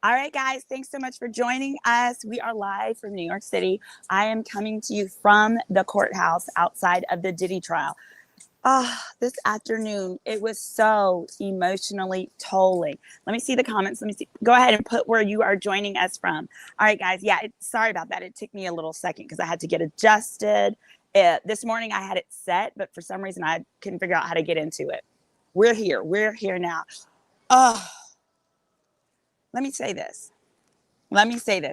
All right, guys, thanks so much for joining us. We are live from New York City. I am coming to you from the courthouse outside of the Diddy trial. This afternoon, it was so emotionally tolling. Let me see the comments. Let me see. Go ahead and put where you are joining us from. All right, guys. Yeah, sorry about that. It took me a little second because I had to get adjusted. This morning, I had it set, but for some reason, I couldn't figure out how to get into it. We're here. We're here now. Let me say this.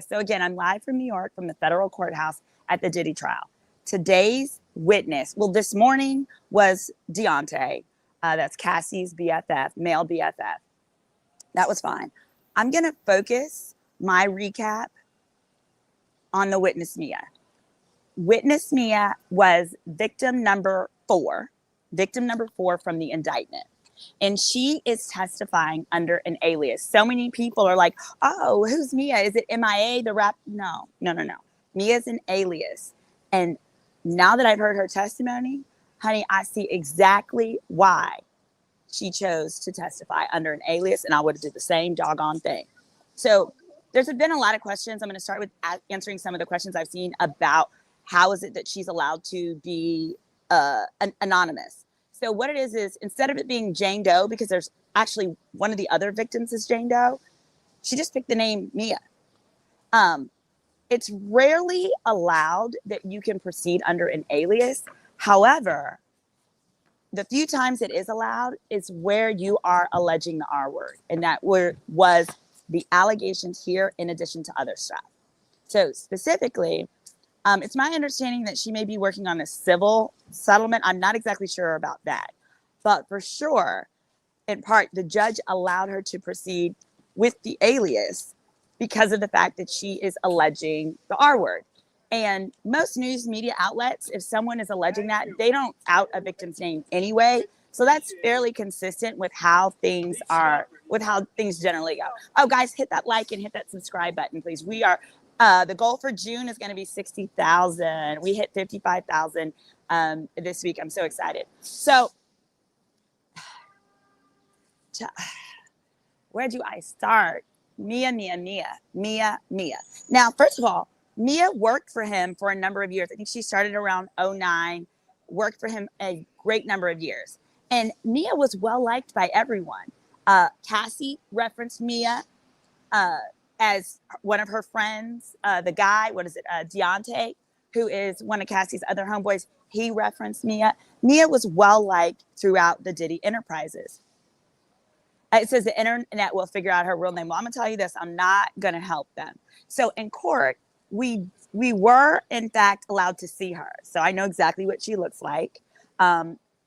So again, I'm live from New York from the federal courthouse at the Diddy trial. Today's witness, well, this morning was Deontay. That's Cassie's BFF, male BFF. That was fine. I'm going to focus my recap on the witness Mia. Witness Mia was victim number 4 from the indictment. And she is testifying under an alias. So many people are like, oh, who's Mia? Is it MIA, the rap? No. Mia's an alias. And now that I've heard her testimony, honey, I see exactly why she chose to testify under an alias, and I would have did the same doggone thing. So there's been a lot of questions. I'm going to start with answering some of the questions I've seen about how is it that she's allowed to be anonymous. So what it is instead of it being Jane Doe, because there's actually one of the other victims is Jane Doe, she just picked the name Mia. It's rarely allowed that you can proceed under an alias. However, the few times it is allowed is where you are alleging the R word. And that was the allegations here in addition to other stuff. So specifically, it's my understanding that she may be working on a civil settlement. I'm not exactly sure about that. But for sure, in part, the judge allowed her to proceed with the alias because of the fact that she is alleging the R word. And most news media outlets, if someone is alleging that, they don't out a victim's name anyway. So that's fairly consistent with how things generally go. Oh, guys, hit that like and hit that subscribe button, please. We are... the goal for June is going to be 60,000. We hit 55,000 this week. I'm so excited. So where do I start? Mia. Now, first of all, Mia worked for him for a number of years. I think she started around 2009, worked for him a great number of years. And Mia was well liked by everyone. Cassie referenced Mia as one of her friends. The guy, Deontay, who is one of Cassie's other homeboys, he referenced Mia. Mia was well liked throughout the Diddy enterprises. It says the internet will figure out her real name. Well, I'm gonna tell you this, I'm not gonna help them. So in court, we were in fact allowed to see her. So I know exactly what she looks like.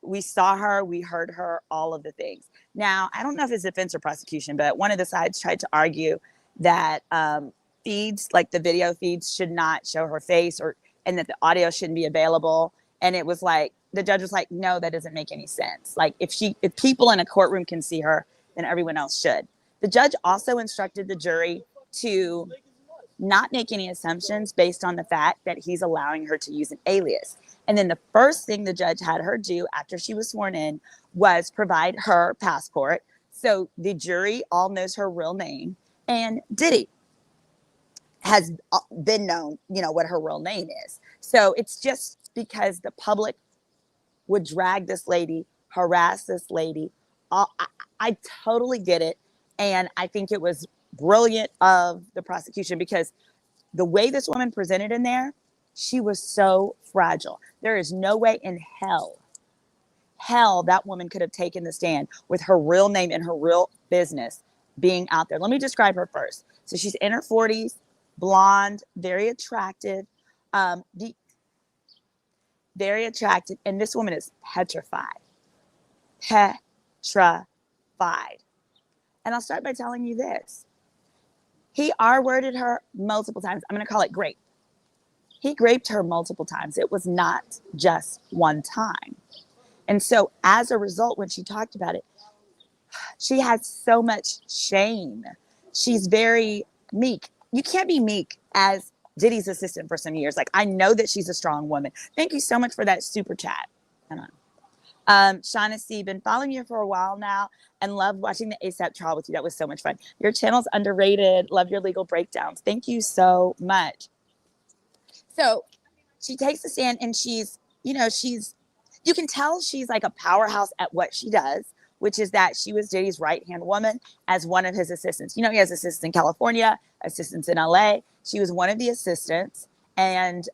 We saw her, we heard her, all of the things. Now, I don't know if it's defense or prosecution, but one of the sides tried to argue that feeds, like the video feeds, should not show her face, and that the audio shouldn't be available. And it was like, the judge was like, no, that doesn't make any sense. Like if people in a courtroom can see her, then everyone else should. The judge also instructed the jury to not make any assumptions based on the fact that he's allowing her to use an alias. And then the first thing the judge had her do after she was sworn in was provide her passport. So the jury all knows her real name. And Diddy has been known, what her real name is. So it's just because the public would drag this lady, harass this lady. I totally get it. And I think it was brilliant of the prosecution because the way this woman presented in there, she was so fragile. There is no way in hell that woman could have taken the stand with her real name and her real business being out there. Let me describe her first. So she's in her 40s, blonde, very attractive, very attractive. And this woman is petrified. Petrified. And I'll start by telling you this. He R-worded her multiple times. I'm going to call it grape. He graped her multiple times. It was not just one time. And so as a result, when she talked about it, she has so much shame. She's very meek. You can't be meek as Diddy's assistant for some years. Like, I know that she's a strong woman. Thank you so much for that super chat. Come on. Shaughnessy, been following you for a while now and love watching the ASAP trial with you. That was so much fun. Your channel's underrated. Love your legal breakdowns. Thank you so much. So she takes a stand and she's, you can tell she's like a powerhouse at what she does, which is that she was Diddy's right-hand woman as one of his assistants. He has assistants in California, assistants in LA. She was one of the assistants. And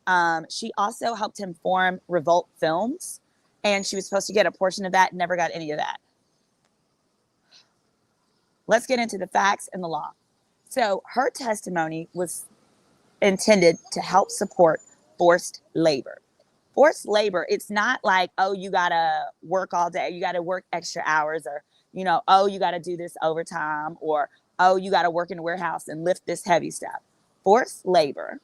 she also helped him form Revolt Films. And she was supposed to get a portion of that, never got any of that. Let's get into the facts and the law. So her testimony was intended to help support forced labor. Forced labor, it's not like, oh, you got to work all day. You got to work extra hours or, oh, you got to do this overtime or, oh, you got to work in a warehouse and lift this heavy stuff. Forced labor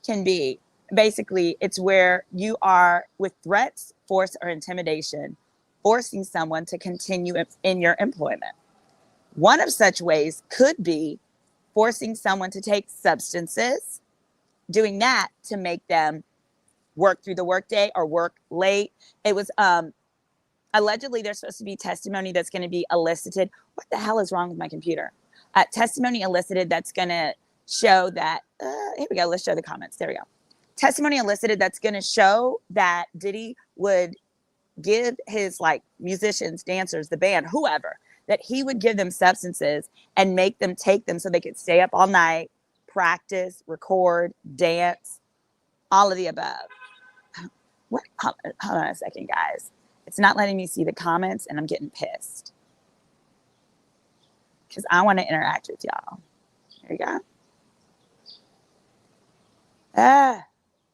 can be basically, it's where you are with threats, force, or intimidation, forcing someone to continue in your employment. One of such ways could be forcing someone to take substances, doing that to make them work through the workday or work late. It was allegedly there's supposed to be testimony that's going to be elicited. What the hell is wrong with my computer? Testimony elicited that's going to show that, here we go. Let's show the comments. There we go. Testimony elicited that's going to show that Diddy would give his musicians, dancers, the band, whoever, that he would give them substances and make them take them so they could stay up all night, practice, record, dance, all of the above. What? Hold on a second, guys. It's not letting me see the comments and I'm getting pissed because I want to interact with y'all. There you go.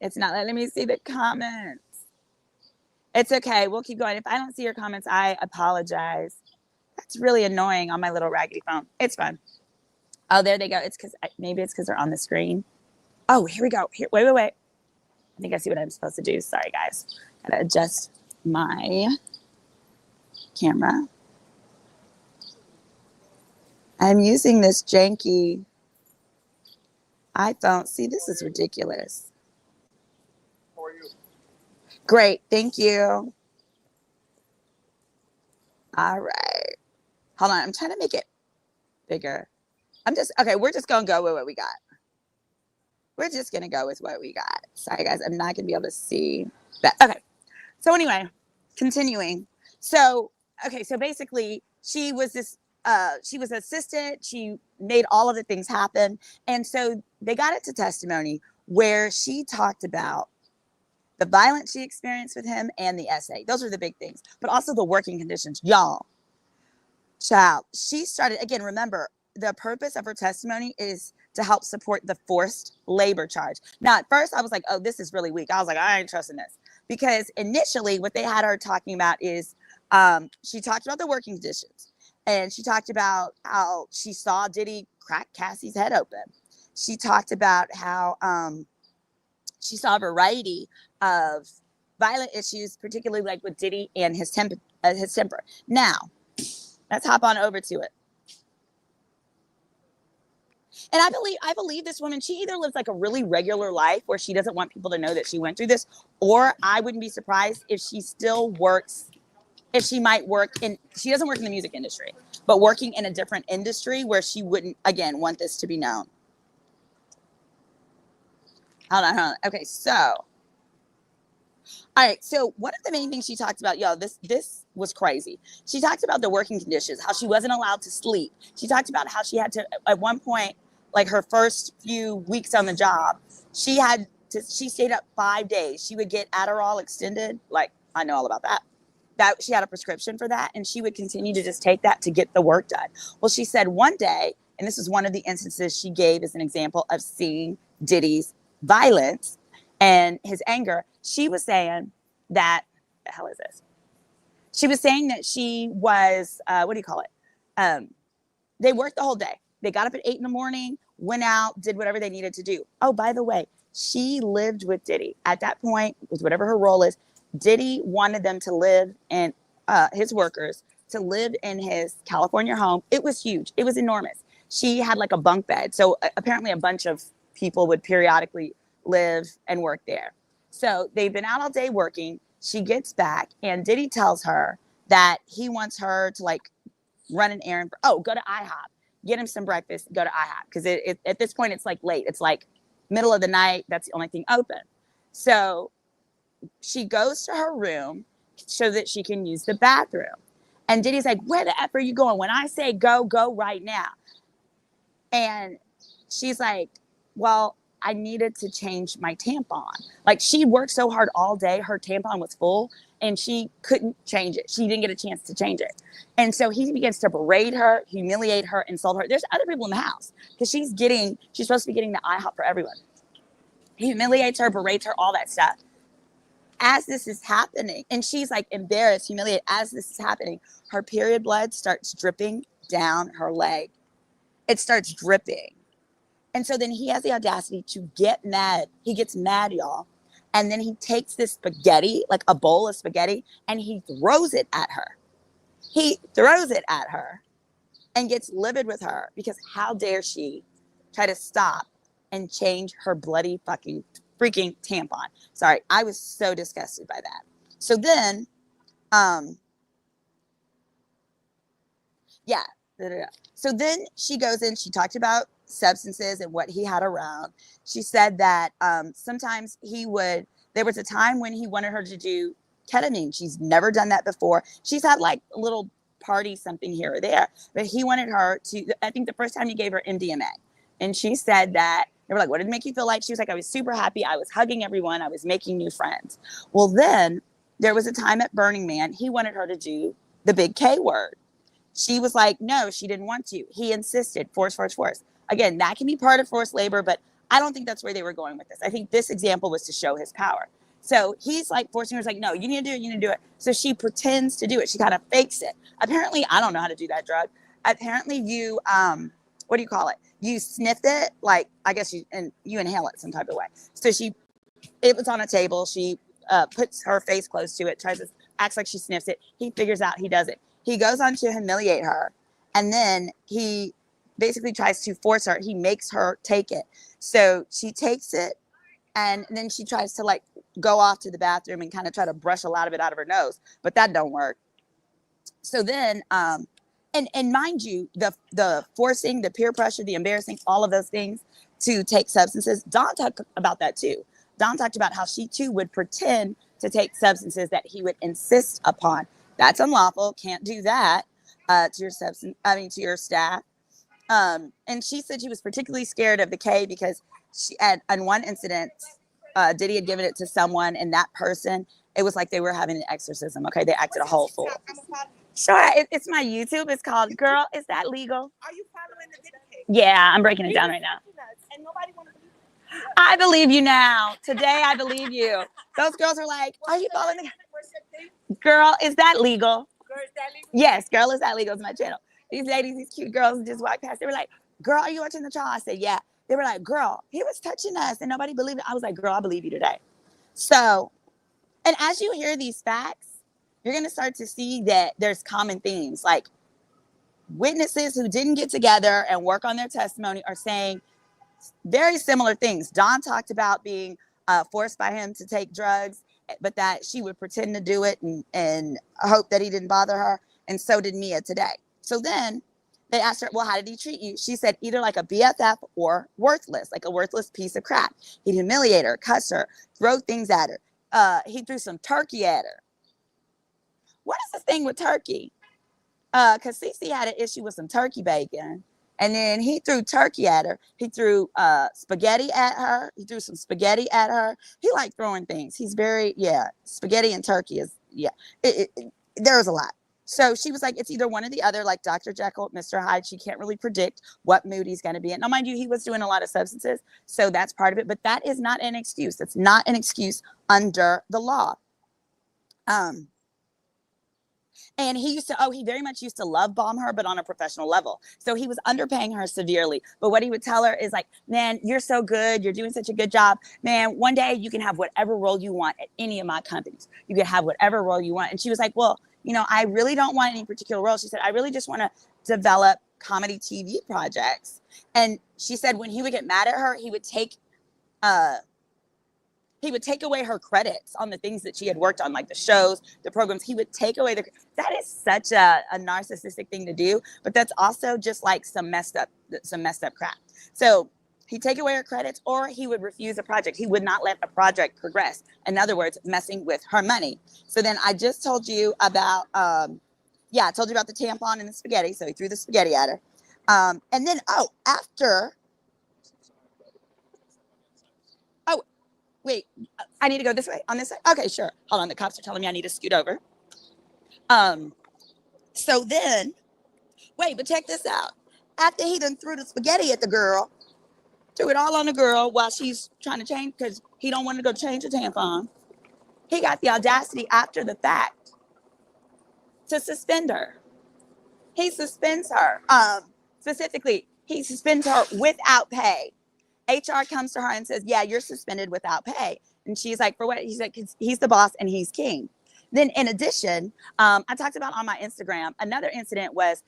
It's not letting me see the comments. It's okay. We'll keep going. If I don't see your comments, I apologize. That's really annoying on my little raggedy phone. It's fine. Oh, there they go. Maybe it's because they're on the screen. Oh, here we go. Wait. I think I see what I'm supposed to do. Sorry, guys. Gotta adjust my camera. I'm using this janky iPhone. See, this is ridiculous. How are you? Great. Thank you. All right. Hold on. I'm trying to make it bigger. We're just going to go with what we got. We're just going to go with what we got. Sorry, guys. I'm not going to be able to see that. Okay. So anyway, continuing. So basically she was she was assistant. She made all of the things happen. And so they got it to testimony where she talked about the violence she experienced with him and the essay. Those are the big things, but also the working conditions. Y'all, child, she started, again, remember, the purpose of her testimony is to help support the forced labor charge. Now, at first I was like, oh, this is really weak. I was like, I ain't trusting this. Because initially what they had her talking about is she talked about the working conditions. And she talked about how she saw Diddy crack Cassie's head open. She talked about how she saw a variety of violent issues, particularly like with Diddy and his temper. Now, let's hop on over to it. And I believe this woman, she either lives like a really regular life where she doesn't want people to know that she went through this, or I wouldn't be surprised if she still works, if she might work in, she doesn't work in the music industry, but working in a different industry where she wouldn't, again, want this to be known. Hold on. Okay, so, all right, so one of the main things she talked about, this was crazy. She talked about the working conditions, how she wasn't allowed to sleep. She talked about how she had to, at one point, like her first few weeks on the job, she stayed up 5 days. She would get Adderall extended. Like, I know all about that. that she had a prescription for that, and she would continue to just take that to get the work done. Well, she said one day, and this is one of the instances she gave as an example of seeing Diddy's violence and his anger. She was saying that, the hell is this? She was saying that she was, what do you call it? They worked the whole day. They got up at 8 in the morning, went out, did whatever they needed to do. Oh, by the way, she lived with Diddy. At that point, with whatever her role is, Diddy wanted them to live in, his workers, to live in his California home. It was huge. It was enormous. She had like a bunk bed. So apparently a bunch of people would periodically live and work there. So they've been out all day working. She gets back and Diddy tells her that he wants her to like run an errand. Go to IHOP, get him some breakfast, go to IHOP. Because at this point, it's like late. It's like middle of the night. That's the only thing open. So she goes to her room so that she can use the bathroom. And Diddy's like, where the F are you going? When I say go, go right now. And she's like, well, I needed to change my tampon. Like she worked so hard all day. Her tampon was full and she couldn't change it. She didn't get a chance to change it. And so he begins to berate her, humiliate her, insult her. There's other people in the house because she's supposed to be getting the IHOP for everyone. He humiliates her, berates her, all that stuff. As this is happening, and she's like embarrassed, humiliated, as this is happening, her period blood starts dripping down her leg. It starts dripping. And so then he has the audacity to get mad. He gets mad, y'all. And then he takes this spaghetti, like a bowl of spaghetti, and he throws it at her. He throws it at her and gets livid with her because how dare she try to stop and change her bloody freaking tampon. Sorry, I was so disgusted by that. So then, So then she goes in, she talked about substances and what he had around. She said that sometimes there was a time when he wanted her to do ketamine. She's never done that before. She's had like a little party, something here or there, but he wanted her to, I think the first time he gave her MDMA. And she said that, they were like, what did it make you feel like? She was like, I was super happy. I was hugging everyone. I was making new friends. Well, then there was a time at Burning Man, he wanted her to do the big K word. She was like, no, she didn't want to. He insisted, force. Again, that can be part of forced labor, but I don't think that's where they were going with this. I think this example was to show his power. So he's like forcing her, like, no, you need to do it, you need to do it. So she pretends to do it. She kind of fakes it. Apparently, I don't know how to do that drug. Apparently you, what do you call it? You sniffed it, like, I guess you inhale it some type of way. So it was on a table. She puts her face close to it, acts like she sniffs it. He figures out he does it. He goes on to humiliate her. And then he basically tries to force her. He makes her take it. So she takes it. And then she tries to like go off to the bathroom and kind of try to brush a lot of it out of her nose. But that don't work. So then, and mind you, the forcing, the peer pressure, the embarrassing, all of those things to take substances. Dawn talked about that too. Dawn talked about how she too would pretend to take substances that he would insist upon. That's unlawful. Can't do that to your staff. And she said she was particularly scared of the K because she had, on one incident, Diddy had given it to someone, and that person, it was like they were having an exorcism. Okay, they acted a whole fool. Sure, it's my YouTube. It's called Girl, Is That Legal? Are you following the Diddy case? Yeah, I'm breaking it down right now. And nobody wants to believe you. I believe you now. Today, I believe you. Those girls are like, are you following the Girl, Is That Legal? Girl, Is That Legal? Yes, Girl, Is That Legal is my channel. These ladies, these cute girls just walked past. They were like, girl, are you watching the trial? I said, yeah. They were like, girl, he was touching us and nobody believed it. I was like, girl, I believe you today. So, and as you hear these facts, you're going to start to see that there's common themes. Like witnesses who didn't get together and work on their testimony are saying very similar things. Dawn talked about being forced by him to take drugs, but that she would pretend to do it and hope that he didn't bother her. And so did Mia today. So then they asked her, well, how did he treat you? She said either like a BFF or worthless, like a worthless piece of crap. He'd humiliate her, cuss her, throw things at her. He threw some turkey at her. What is the thing with turkey? Because Cece had an issue with some turkey bacon. And then he threw turkey at her. He threw spaghetti at her. He threw some spaghetti at her. He liked throwing things. He's very, spaghetti and turkey is, there was a lot. So she was like, it's either one or the other, like Dr. Jekyll, Mr. Hyde. She can't really predict what mood he's going to be in. Now, mind you, he was doing a lot of substances, so that's part of it. But that is not an excuse. That's not an excuse under the law. And he very much used to love bomb her, but on a professional level. So he was underpaying her severely. But what he would tell her is like, man, you're so good. You're doing such a good job. Man, one day you can have whatever role you want at any of my companies. You can have whatever role you want. And she was like, well, you know, I really don't want any particular role. She said, I really just want to develop comedy TV projects. And she said when he would get mad at her, he would take away her credits on the things that she had worked on, like the shows, the programs. He would take away that is such a narcissistic thing to do, but that's also just like some messed up crap. So he'd take away her credits, or he would refuse a project. He would not let a project progress. In other words, messing with her money. So then I just told you about, I told you about the tampon and the spaghetti. So he threw the spaghetti at her. And then, wait, I need to go this way, on this side? Okay, sure. Hold on, the cops are telling me I need to scoot over. So then, but check this out. After he done threw the spaghetti at the girl, threw it all on the girl while she's trying to change, because he don't want to go change the tampon, he got the audacity after the fact to suspend her. He suspends her. Specifically, he suspends her without pay. HR comes to her and says, yeah, you're suspended without pay. And she's like, for what? He's like, he's the boss and he's king. Then in addition, I talked about on my Instagram, another incident was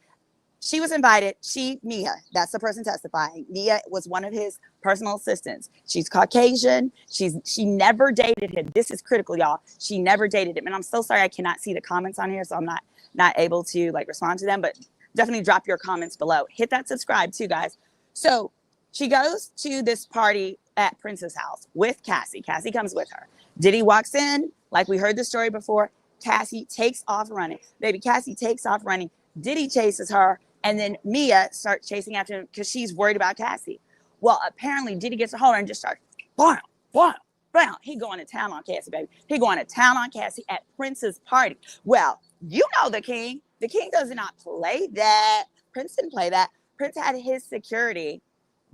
she was invited. Mia, that's the person testifying. Mia was one of his personal assistants. She's Caucasian. She never dated him. This is critical, y'all. She never dated him. And I'm so sorry I cannot see the comments on here, so I'm not able to like respond to them, but definitely drop your comments below. Hit that subscribe too, guys. So she goes to this party at Prince's house with Cassie. Cassie comes with her. Diddy walks in, like we heard the story before. Cassie takes off running. Baby Cassie takes off running. Diddy chases her, and then Mia starts chasing after him because she's worried about Cassie. Well, apparently Diddy gets a hold of her and just starts, bam, bam, bam. He going to town on Cassie, baby. He going to town on Cassie at Prince's party. Well, you know the king. The king does not play that. Prince didn't play that. Prince had his security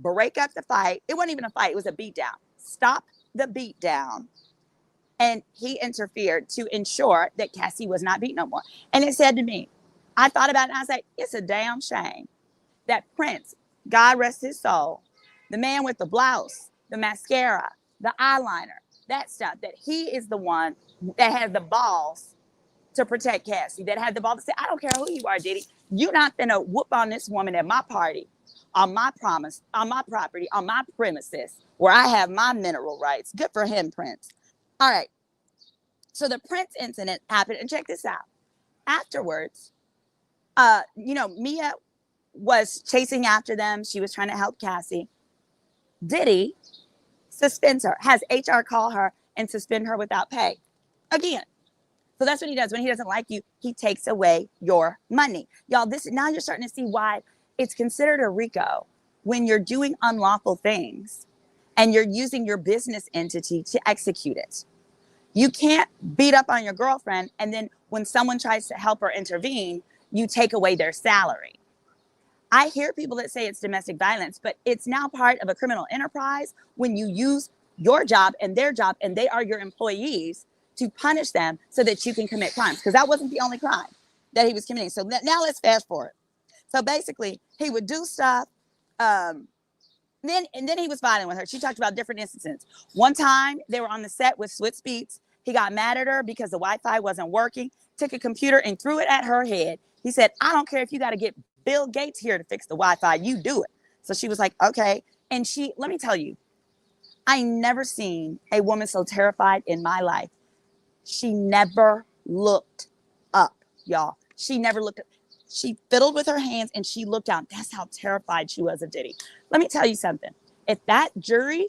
break up the fight. It wasn't even a fight. It was a beatdown. Stop the beatdown. And he interfered to ensure that Cassie was not beat no more. And it said to me, I thought about it and I was like, it's a damn shame that Prince, God rest his soul, the man with the blouse, the mascara, the eyeliner, that stuff, that he is the one that had the balls to protect Cassie, that had the balls to say, I don't care who you are, Diddy. You're not gonna whoop on this woman at my party, on my promise, on my property, on my premises, where I have my mineral rights. Good for him, Prince. All right. So the Prince incident happened, and check this out. Afterwards, Mia was chasing after them. She was trying to help Cassie. Diddy suspends her, has HR call her and suspend her without pay. Again. So that's what he does. When he doesn't like you, he takes away your money. Y'all, now you're starting to see why it's considered a RICO when you're doing unlawful things and you're using your business entity to execute it. You can't beat up on your girlfriend, and then when someone tries to help or intervene, you take away their salary. I hear people that say it's domestic violence, but it's now part of a criminal enterprise when you use your job and their job, and they are your employees, to punish them so that you can commit crimes, because that wasn't the only crime that he was committing. So now let's fast forward. So basically, he would do stuff. Then he was fighting with her. She talked about different instances. One time they were on the set with Switch Beats. He got mad at her because the Wi-Fi wasn't working, took a computer and threw it at her head. He said, I don't care if you got to get Bill Gates here to fix the Wi-Fi. You do it. So she was like, okay. And let me tell you, I never seen a woman so terrified in my life. She never looked up, y'all. She never looked up. She fiddled with her hands and she looked down. That's how terrified she was of Diddy. Let me tell you something. If that jury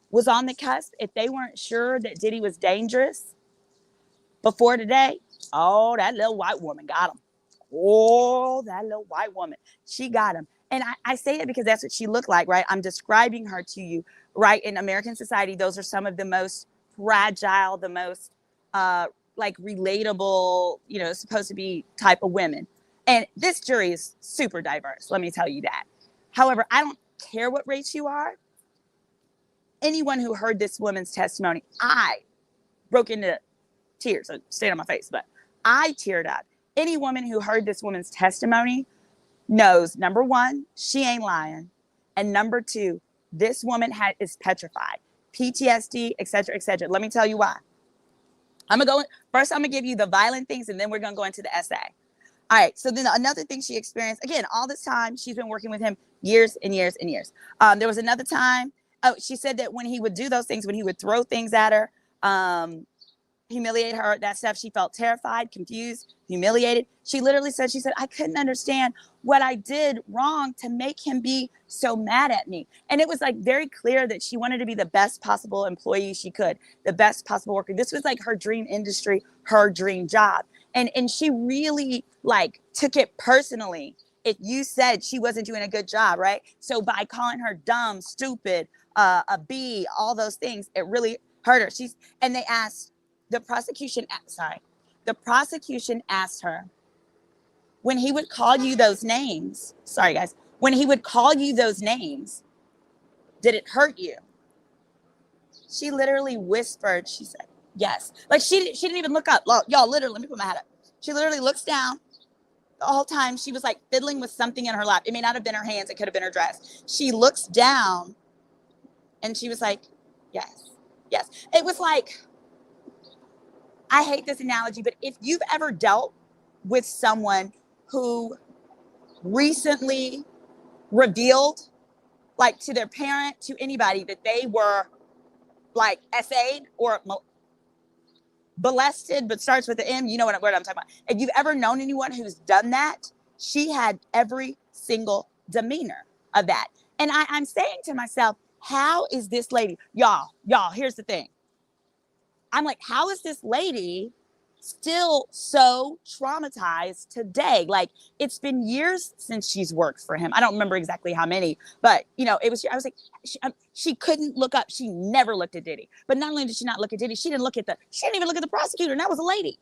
was on the cusp, if they weren't sure that Diddy was dangerous before today, oh, that little white woman got him. Oh, that little white woman. She got him. And I say it because that's what she looked like, right? I'm describing her to you, right? In American society, those are some of the most fragile, the most like relatable, supposed to be type of women. And this jury is super diverse, let me tell you that. However, I don't care what race you are. Anyone who heard this woman's testimony, I broke into tears. So stayed on my face, but I teared up. Any woman who heard this woman's testimony knows, number one, she ain't lying. And number two, this woman is petrified. PTSD, et cetera, et cetera. Let me tell you why. First, I'm going to give you the violent things, and then we're going to go into the essay. All right. So then another thing she experienced, again, all this time, she's been working with him years and years and years. There was another time, she said that when he would do those things, when he would throw things at her, humiliate her, that stuff, she felt terrified, confused, humiliated. She literally said, I couldn't understand what I did wrong to make him be so mad at me. And it was like very clear that she wanted to be the best possible employee she could, the best possible worker. This was like her dream industry, her dream job. And she really like took it personally if you said she wasn't doing a good job, right? So by calling her dumb, stupid, a B, all those things, it really hurt her. And they asked, the prosecution asked her, when he would call you those names, sorry guys, when he would call you those names, did it hurt you? She literally whispered, she said, yes. Like she didn't even look up. Y'all, literally, let me put my head up. She literally looks down. The whole time she was like fiddling with something in her lap. It may not have been her hands, it could have been her dress. She looks down and she was like, yes, yes. It was like, I hate this analogy, but if you've ever dealt with someone who recently revealed, like to their parent, to anybody, that they were like SA'd or molested, but starts with the M, you know what I'm talking about. If you've ever known anyone who's done that, she had every single demeanor of that. And I'm saying to myself, how is this lady, y'all, here's the thing. I'm like, how is this lady still so traumatized today? Like, it's been years since she's worked for him. I don't remember exactly how many, but I was like, she couldn't look up. She never looked at Diddy. But not only did she not look at Diddy, she didn't even look at the prosecutor, and that was a lady.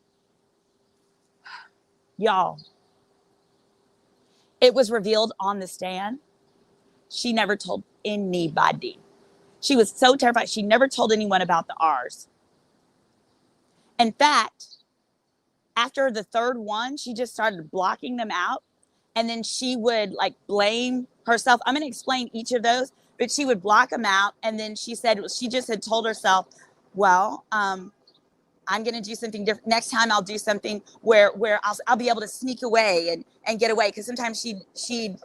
Y'all, it was revealed on the stand. She never told anybody. She was so terrified. She never told anyone about the R's. In fact, after the third one, she just started blocking them out. And then she would like blame herself. I'm going to explain each of those, but she would block them out. And then she said, she just had told herself, well, I'm going to do something different. Next time I'll do something where I'll be able to sneak away and get away. Cause sometimes she'd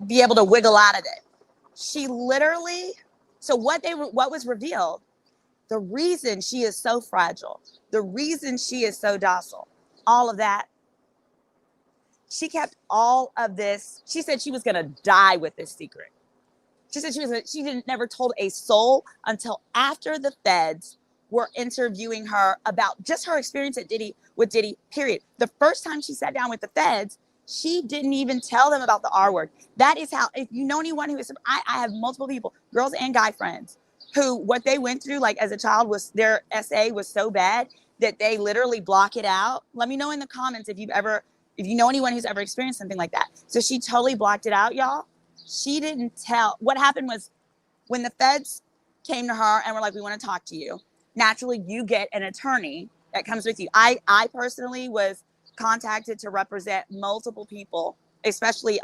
be able to wiggle out of it. She literally, so what was revealed, the reason she is so fragile, the reason she is so docile, all of that, she kept all of this. She said she was going to die with this secret. She said she never told a soul until after the feds were interviewing her about just her experience with Diddy, period. The first time she sat down with the feds, she didn't even tell them about the R word. That is how, if you know anyone who is, I have multiple people, girls and guy friends, who what they went through like as a child was their SA was so bad that they literally block it out. Let me know in the comments if you know anyone who's ever experienced something like that. So she totally blocked it out, y'all. She didn't tell. What happened was when the feds came to her and were like, we want to talk to you. Naturally, you get an attorney that comes with you. I personally was contacted to represent multiple people, especially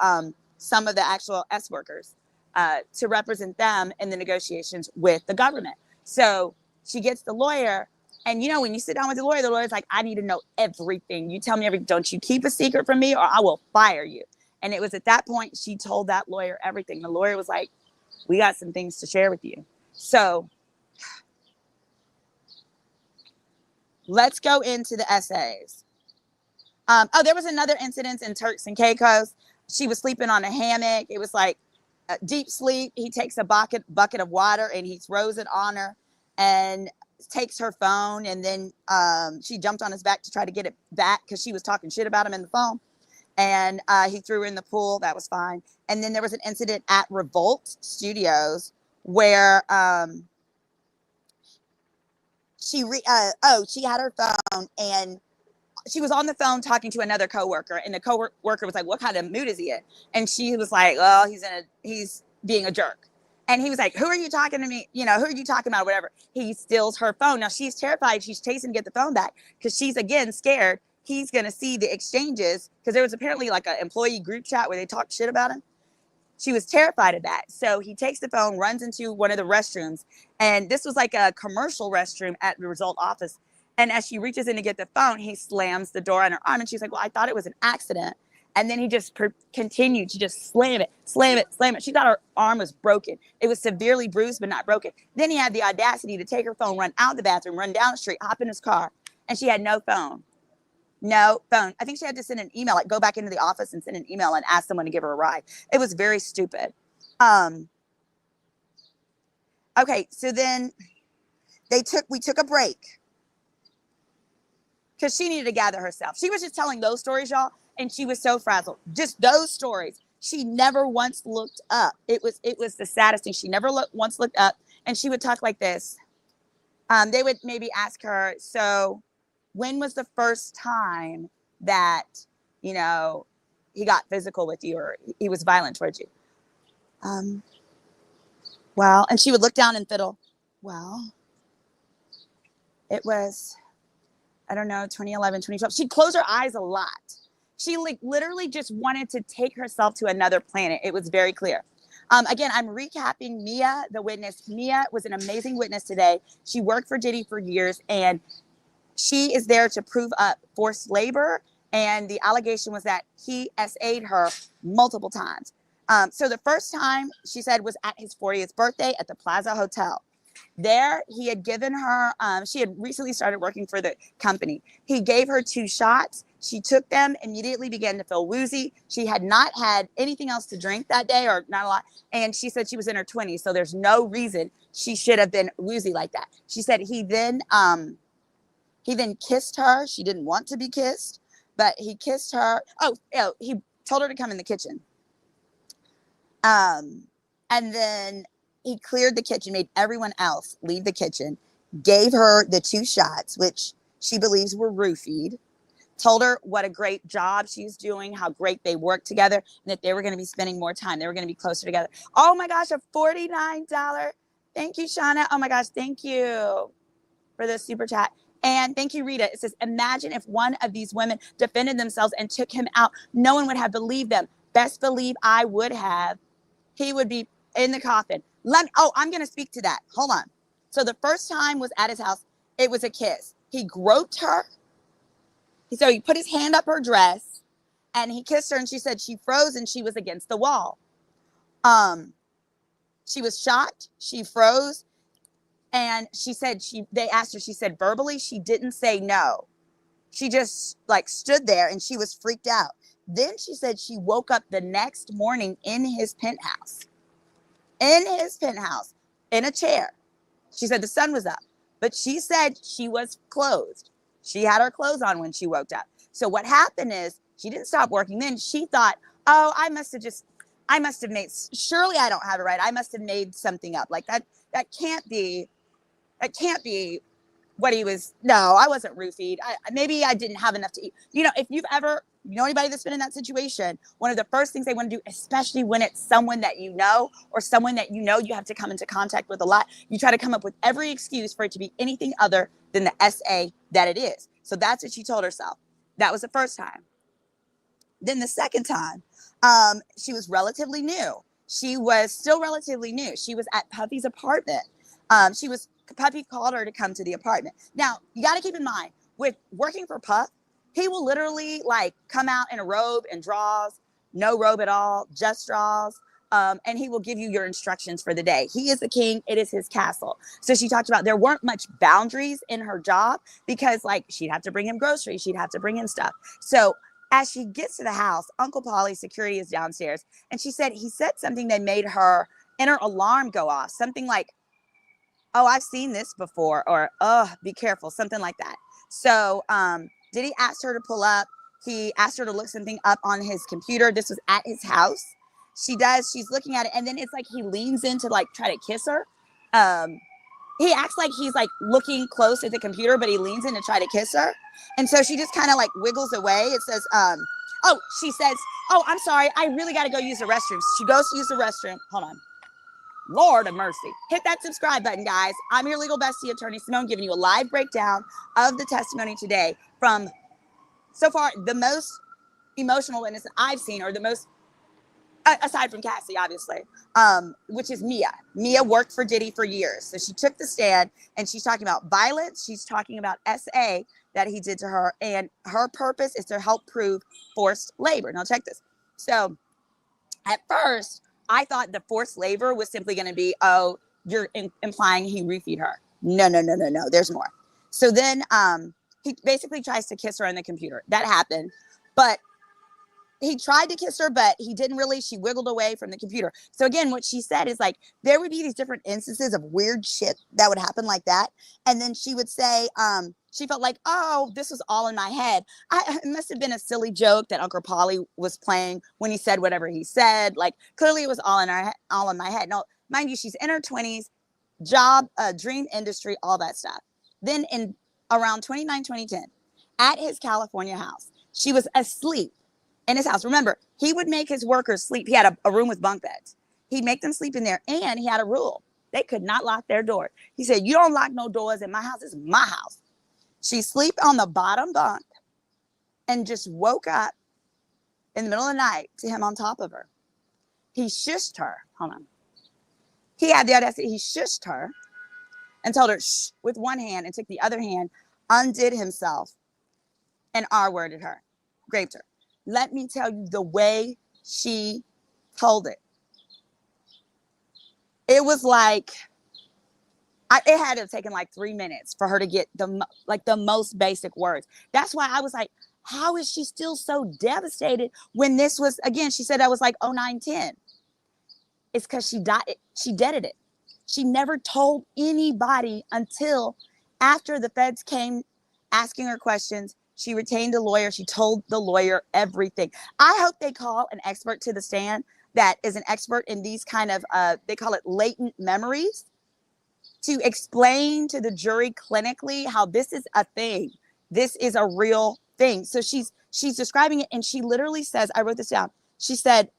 some of the actual S workers, to represent them in the negotiations with the government. So she gets the lawyer. And when you sit down with the lawyer's like, I need to know everything. You tell me everything. Don't you keep a secret from me or I will fire you. And it was at that point she told that lawyer everything. The lawyer was like, we got some things to share with you. So let's go into the essays. There was another incident in Turks and Caicos. She was sleeping on a hammock. It was like deep sleep. He takes a bucket of water and he throws it on her and takes her phone. And then she jumped on his back to try to get it back because she was talking shit about him in the phone. And he threw her in the pool. That was fine. And then there was an incident at Revolt Studios where she had her phone and she was on the phone talking to another coworker, and the coworker was like, "What kind of mood is he in?" And she was like, "Oh, he's being a jerk." And he was like, "Who are you talking to me? You know, who are you talking about? Whatever." He steals her phone. Now she's terrified. She's chasing to get the phone back because she's again scared he's gonna see the exchanges, because there was apparently like an employee group chat where they talked shit about him. She was terrified of that. So he takes the phone, runs into one of the restrooms, and this was like a commercial restroom at the result office. And as she reaches in to get the phone, he slams the door on her arm, and she's like, "Well, I thought it was an accident." And then he just continued to just slam it, slam it, slam it. She thought her arm was broken. It was severely bruised, but not broken. Then he had the audacity to take her phone, run out the bathroom, run down the street, hop in his car, and she had no phone. No phone. I think she had to send an email, like go back into the office and send an email and ask someone to give her a ride. It was very stupid. Okay, so then we took a break because she needed to gather herself. She was just telling those stories, y'all, and she was so frazzled. Just those stories. She never once looked up. It was the saddest thing. She never once looked up, and she would talk like this. They would maybe ask her, "So when was the first time that, you know, he got physical with you or he was violent towards you?" Well, and she would look down and fiddle. "Well, it was, I don't know, 2011, 2012. She'd close her eyes a lot. She like literally just wanted to take herself to another planet. It was very clear. Again, I'm recapping Mia, the witness. Mia was an amazing witness today. She worked for Diddy for years, and she is there to prove up forced labor. And the allegation was that he SA'd her multiple times. So the first time, she said, was at his 40th birthday at the Plaza Hotel. There, he had given her, she had recently started working for the company. He gave her 2 shots. She took them, immediately began to feel woozy. She had not had anything else to drink that day, or not a lot. And she said she was in her 20s, so there's no reason she should have been woozy like that. She said he then kissed her. She didn't want to be kissed, but he kissed her. He told her to come in the kitchen. And then he cleared the kitchen, made everyone else leave the kitchen, gave her the 2 shots, which she believes were roofied, told her what a great job she's doing, how great they worked together, and that they were going to be spending more time. They were going to be closer together. Oh my gosh, a $49. Thank you, Shauna. Oh my gosh, thank you for the super chat. And thank you, Rita. It says, "Imagine if one of these women defended themselves and took him out. No one would have believed them. Best believe I would have. He would be in the coffin." I'm going to speak to that. Hold on. So the first time was at his house. It was a kiss. He groped her. So he put his hand up her dress and he kissed her, and she said she froze and she was against the wall. She was shocked. She froze. And she said they asked her, she said verbally, she didn't say no. She just like stood there and she was freaked out. Then she said she woke up the next morning in his penthouse. In his penthouse, in a chair. She said the sun was up, but she said she was clothed. She had her clothes on when she woke up. So what happened is she didn't stop working. Then she thought, "Oh, I must have made, surely I don't have it right. I must have made something up. Like that can't be what he was." No, I wasn't roofied. Maybe I didn't have enough to eat. You know, if you've ever, anybody that's been in that situation, one of the first things they want to do, especially when it's someone that you know, or someone that you have to come into contact with a lot, you try to come up with every excuse for it to be anything other than the SA that it is. So that's what she told herself. That was the first time. Then the second time, she was relatively new. She was still relatively new. She was at Puffy's apartment. Puffy called her to come to the apartment. Now, you got to keep in mind, with working for Puff, he will literally like come out in a robe and drawers, no robe at all, just drawers. And he will give you your instructions for the day. He is the king. It is his castle. So she talked about there weren't much boundaries in her job because like she'd have to bring him groceries. She'd have to bring him stuff. So as she gets to the house, Uncle Polly's security is downstairs. And he said something that made her inner alarm go off. Something like, "Oh, I've seen this before," or "Oh, be careful," something like that. So Diddy asked her to pull up. He asked her to look something up on his computer. This was at his house. She does. She's looking at it. And then it's like he leans in to like try to kiss her. he acts like he's like looking close at the computer, but he leans in to try to kiss her. And so she just kind of like wiggles away. It says, oh, she says, oh, I'm sorry. I really got to go use the restroom. She goes to use the restroom. Hold on. Lord of mercy. Hit that subscribe button, guys. I'm your legal bestie, Attorney Simone, giving you a live breakdown of the testimony today from so far the most emotional witness that I've seen, or the most, aside from Cassie, obviously, which is Mia. Mia worked for Diddy for years. So she took the stand and she's talking about violence. She's talking about SA that he did to her. And her purpose is to help prove forced labor. Now check this. So at first, I thought the forced labor was simply going to be, oh, you're implying he roofied her. No. There's more. So then he basically tries to kiss her on the computer. That happened. But he tried to kiss her, but he didn't really. She wiggled away from the computer. So again, what she said is like, there would be these different instances of weird shit that would happen like that. And then she would say, she felt like, oh, this was all in my head. It must have been a silly joke that Uncle Paulie was playing when he said whatever he said. Like, clearly it was all in my head. Now, mind you, she's in her 20s, job, dream industry, all that stuff. Then in around 2010, at his California house, she was asleep in his house. Remember, he would make his workers sleep. He had a room with bunk beds. He'd make them sleep in there, and he had a rule. They could not lock their door. He said, you don't lock no doors in my house. It's my house. She sleep on the bottom bunk and just woke up in the middle of the night to him on top of her. He shushed her. Hold on. He had the audacity. He shushed her and told her shh with one hand, and took the other hand, undid himself, and R-worded her, raped her. Let me tell you the way she told it. It was like, it had to have taken like 3 minutes for her to get the most basic words. That's why I was like, how is she still so devastated when this was, again, she said that was like 0910. It's because she deaded it. She never told anybody until after the feds came asking her questions. She retained a lawyer. She told the lawyer everything. I hope they call an expert to the stand that is an expert in these kind of, they call it latent memories, to explain to the jury clinically how this is a thing. This is a real thing. So she's describing it, and she literally says, I wrote this down. She said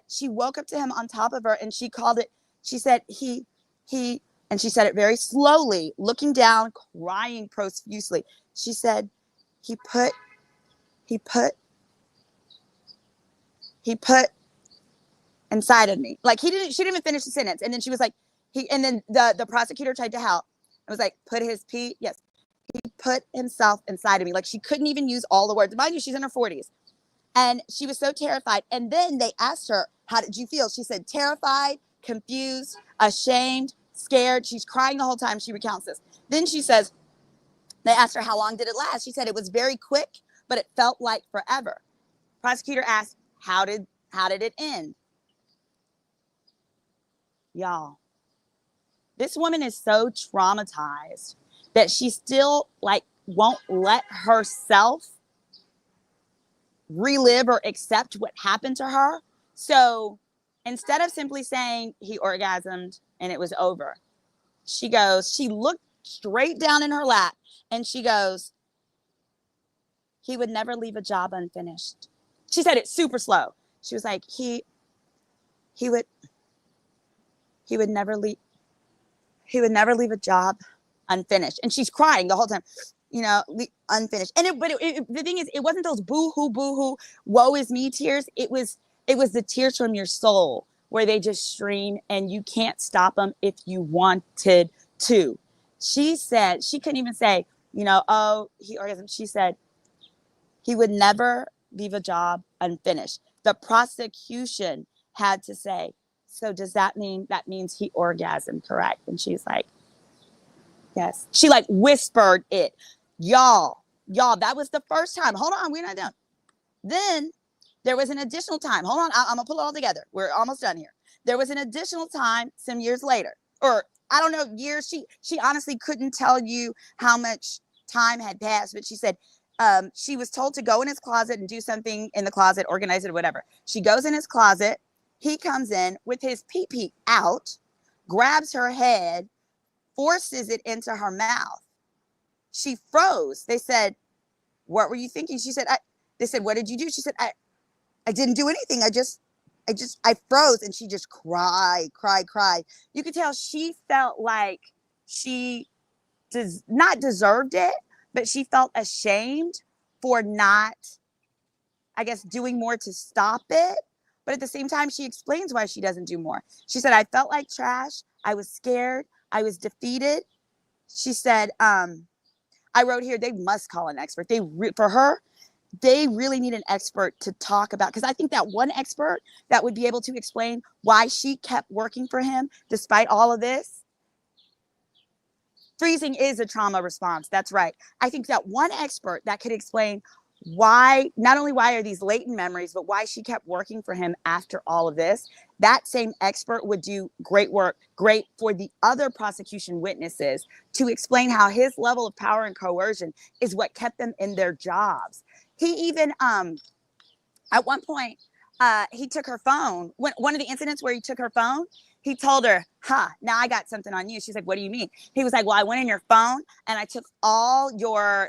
she woke up to him on top of her, and she called it, she said he, and she said it very slowly, looking down, crying profusely. She said, he put inside of me. Like she didn't even finish the sentence. And then she was like, and then the prosecutor tried to help. It was like, yes. He put himself inside of me. Like she couldn't even use all the words. Mind you, she's in her 40s. And she was so terrified. And then they asked her, how did you feel? She said, terrified, confused, ashamed, scared. She's crying the whole time she recounts this. Then she says, they asked her, how long did it last? She said it was very quick, but it felt like forever. Prosecutor asked, how did it end? Y'all, this woman is so traumatized that she still won't let herself relive or accept what happened to her. So instead of simply saying he orgasmed and it was over, she looked straight down in her lap and she goes, he would never leave a job unfinished. She said it super slow. She was like, he would never leave a job unfinished. And she's crying the whole time, unfinished. And the thing is, it wasn't those boo-hoo, woe is me tears. It was the tears from your soul where they just stream and you can't stop them if you wanted to. She said, she couldn't even say, oh, he orgasmed. She said, he would never leave a job unfinished. The prosecution had to say, so does that means he orgasmed, correct? And she's like, yes. She whispered it. Y'all, that was the first time. Hold on, we're not done. Then there was an additional time. Hold on, I'm gonna pull it all together. We're almost done here. There was an additional time some years later, or I don't know, years. She honestly couldn't tell you how much time had passed, but she said she was told to go in his closet and do something in the closet, organize it or whatever. She goes in his closet. He comes in with his pee-pee out, grabs her head, forces it into her mouth. She froze. They said, what were you thinking? She said, they said, what did you do? She said, I didn't do anything. I froze. And she just cried. You could tell she felt like she does not deserved it, but she felt ashamed for not, I guess, doing more to stop it. But at the same time, she explains why she doesn't do more. She said, I felt like trash. I was scared. I was defeated. She said, I wrote here, they must call an expert. For her, they really need an expert to talk about, because I think that one expert that would be able to explain why she kept working for him despite all of this. Freezing is a trauma response. That's right. I think that one expert that could explain why, not only why are these latent memories, but why she kept working for him after all of this, that same expert would do great work, great for the other prosecution witnesses to explain how his level of power and coercion is what kept them in their jobs. He even, at one point, he took her phone. One of the incidents where he took her phone, he told her, now I got something on you. She's like, what do you mean? He was like, well, I went in your phone and I took all your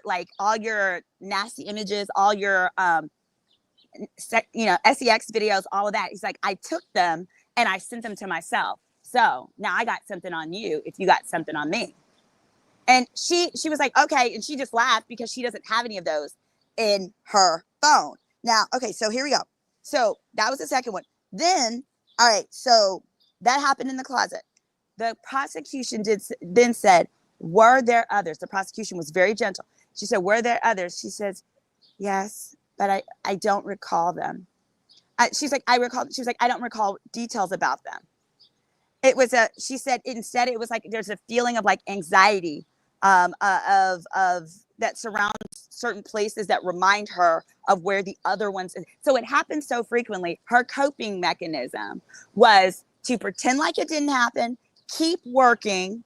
nasty images, all your, SEX videos, all of that. He's like, I took them and I sent them to myself. So now I got something on you if you got something on me. And she was like, okay. And she just laughed because she doesn't have any of those in her phone. Now, okay, so here we go. So that was the second one. Then, all right, so that happened in the closet. The prosecution then said, were there others? The prosecution was very gentle. She said, were there others? She says, yes, but I don't recall them. She's like, she was like, I don't recall details about them. She said, instead, it was like, there's a feeling of like anxiety of that surrounds certain places that remind her of where the other ones. So it happened so frequently. Her coping mechanism was to pretend like it didn't happen, keep working,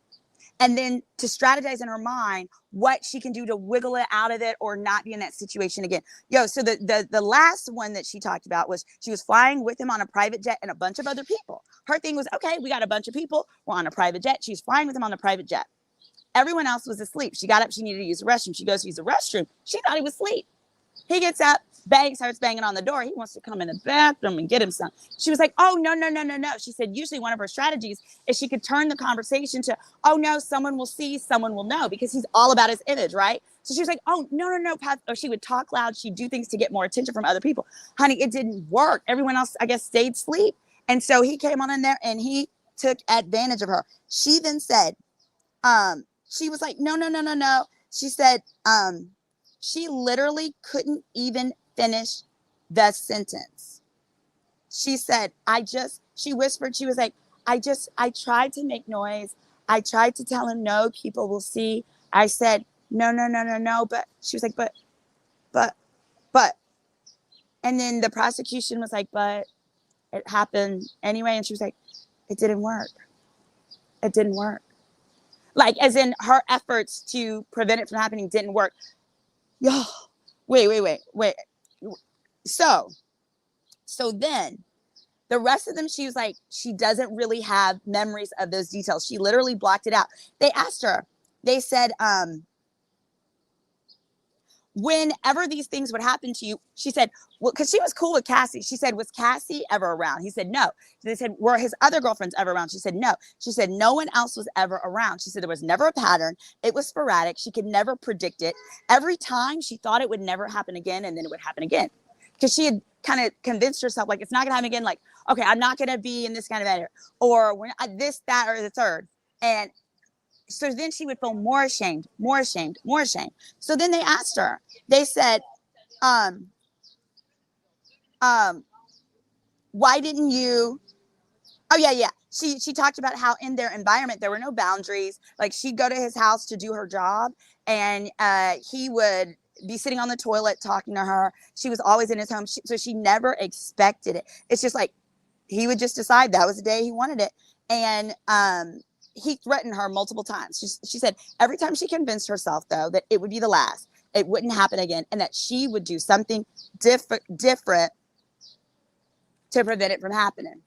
and then to strategize in her mind what she can do to wiggle it out of it or not be in that situation again. So the last one that she talked about was she was flying with him on a private jet and a bunch of other people. Her thing was, okay, we got a bunch of people. We're on a private jet. She's flying with him on a private jet. Everyone else was asleep. She got up. She needed to use the restroom. She goes to use the restroom. She thought he was asleep. He gets up, starts banging on the door. He wants to come in the bathroom and get him some. She was like, oh, no. She said, usually one of her strategies is she could turn the conversation to, oh, no, someone will see, someone will know, because he's all about his image, right? So she was like, oh, no, Pat. Or she would talk loud. She'd do things to get more attention from other people. Honey, it didn't work. Everyone else, I guess, stayed asleep. And so he came on in there and he took advantage of her. She then said, she was like, no. She said, she literally couldn't even finish the sentence. She said, she whispered, she was like, I tried to make noise. I tried to tell him, no, people will see. I said, no. But she was like, but. And then the prosecution was like, but it happened anyway. And she was like, it didn't work. It didn't work. Like, as in her efforts to prevent it from happening didn't work. Yo, wait. So then the rest of them, she was like, she doesn't really have memories of those details. She literally blocked it out. They asked her, they said, whenever these things would happen to you, she said, well, because she was cool with Cassie. She said, was Cassie ever around? He said, no. They said, were his other girlfriends ever around? She said, no. She said, no one else was ever around. She said, there was never a pattern. It was sporadic. She could never predict it. Every time she thought it would never happen again, and then it would happen again. Because she had kind of convinced herself, like, it's not going to happen again. Like, okay, I'm not going to be in this kind of edit. Or when this, that, or the third. And so then she would feel more ashamed. So then they asked her, they said, why didn't you, oh yeah. She talked about how in their environment, there were no boundaries. Like, she'd go to his house to do her job, and he would be sitting on the toilet talking to her. She was always in his home. So she never expected it. It's just like, he would just decide that was the day he wanted it. And, he threatened her multiple times. She said every time she convinced herself, though, that it would be the last, it wouldn't happen again, and that she would do something different to prevent it from happening.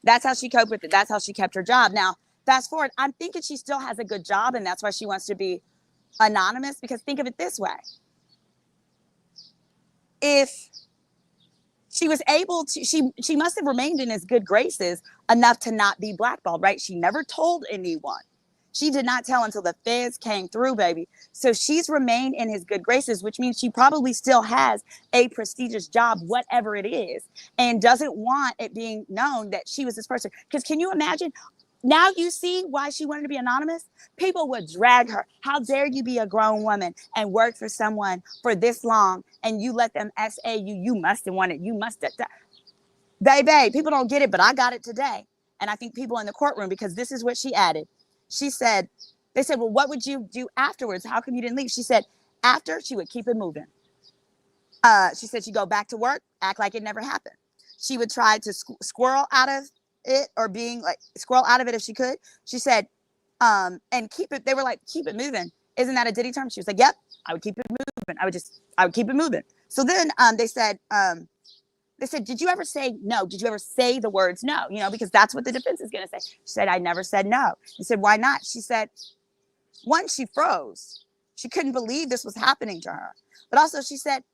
That's how she coped with it. That's how she kept her job. Now, fast forward, I'm thinking she still has a good job, and that's why she wants to be anonymous. Because think of it this way: if she was able to, she must have remained in his good graces enough to not be blackballed, right? She never told anyone. She did not tell until the feds came through, baby. So she's remained in his good graces, which means she probably still has a prestigious job, whatever it is, and doesn't want it being known that she was this person. Because can you imagine? Now you see why she wanted to be anonymous? People would drag her. How dare you be a grown woman and work for someone for this long and you let them SA you? You must have wanted, you must have. Baby, people don't get it, but I got it today. And I think people in the courtroom, because this is what she added. She said, they said, well, what would you do afterwards? How come you didn't leave? She said, after, she would keep it moving. She said she'd go back to work, act like it never happened. She would try to squirrel out of it, or being like squirrel out of it if she could. She said, and keep it. They were like, keep it moving. Isn't that a Diddy term? She was like, yep, I would keep it moving. I would keep it moving. So then they said, did you ever say no? Did you ever say the words no? You know, because that's what the defense is going to say. She said, I never said no. He said, why not? She said, one, she froze. She couldn't believe this was happening to her. But also she said,